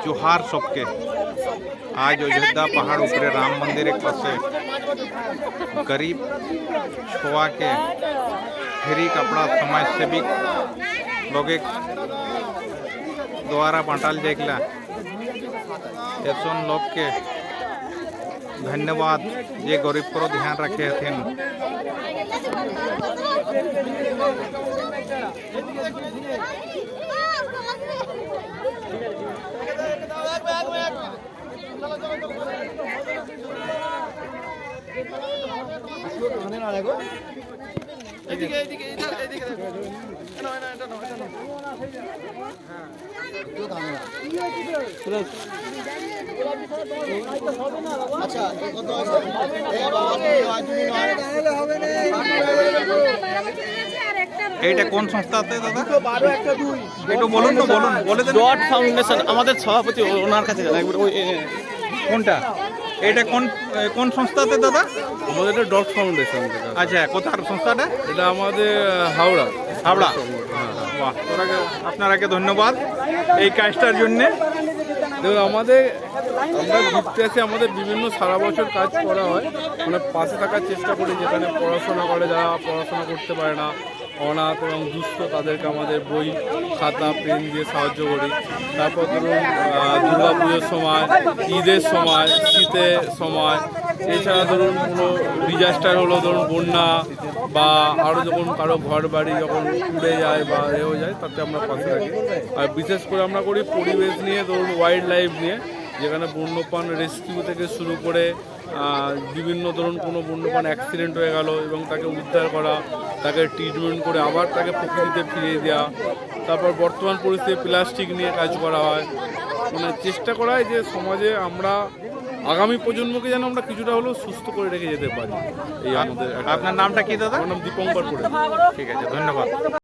जोहार सबके। आज अयोध्या पहाड़ ऊपरे राम मंदिर एक पासे गरीब छुआ के फ्री कपड़ा समाज सेविक लोग द्वारा बांटाल जाएगा। ऐसा लोग के धन्यवाद ये गरीब को ध्यान रखे थे। এইটা কোন সংস্থাতে দাদা? একটু বলুন তো, বলে দেন। ডট ফাউন্ডেশন, আমাদের সভাপতি ওনার কাছে কোনটা? এটা কোন সংস্থাতে দাদা? আমাদের এটা ডট ফাউন্ডেশন। আচ্ছা, কোথার সংস্থাটা? এটা আমাদের হাওড়া। বাহ, আপনারাকে ধন্যবাদ এই কাজটার জন্য। দেখুন, আমরা ঘুরতে আসি, আমাদের বিভিন্ন সারা বছর কাজ করা হয়, মানে পাশে থাকার চেষ্টা করি। যেখানে পড়াশোনা করে যারা পড়াশোনা করতে পারে না, অনাথ এবং দুস্থ, তাদেরকে আমাদের বই খাতা পেন দিয়ে সাহায্য করি। তারপর ধরুন দুর্গা পুজোর সময়, ঈদের সময়, শীতের সময়, এছাড়া ধরুন কোনো ডিজাস্টার হলো, ধরুন বন্যা বা আরও যখন কারো ঘর বাড়ি যখন উড়ে যায় বা হয়ে যায়, তাতে আমরা পাশে থাকি। আর বিশেষ করে আমরা করি পরিবেশ নিয়ে, ধরুন ওয়াইল্ড লাইফ নিয়ে, যেখানে বন্যপ্রাণ রেস্কিউ থেকে শুরু করে বিভিন্ন ধরুন কোনো বন্যপ্রাণ অ্যাক্সিডেন্ট হয়ে গেল এবং তাকে উদ্ধার করা, তাকে ট্রিটমেন্ট করে আবার তাকে প্রকৃতিতে ফিরিয়ে দেওয়া। তারপর বর্তমান পরিস্থিতি প্লাস্টিক নিয়ে কাজ করা হয়, মানে চেষ্টা করা হয় যে সমাজে আমরা আগামী প্রজন্মকে যেন আমরা কিছুটা হলেও সুস্থ করে রেখে যেতে পারি। এই আমাদের। আপনার নামটা কি দাদা? আমার নাম দীপঙ্কর। ঠিক আছে, ধন্যবাদ।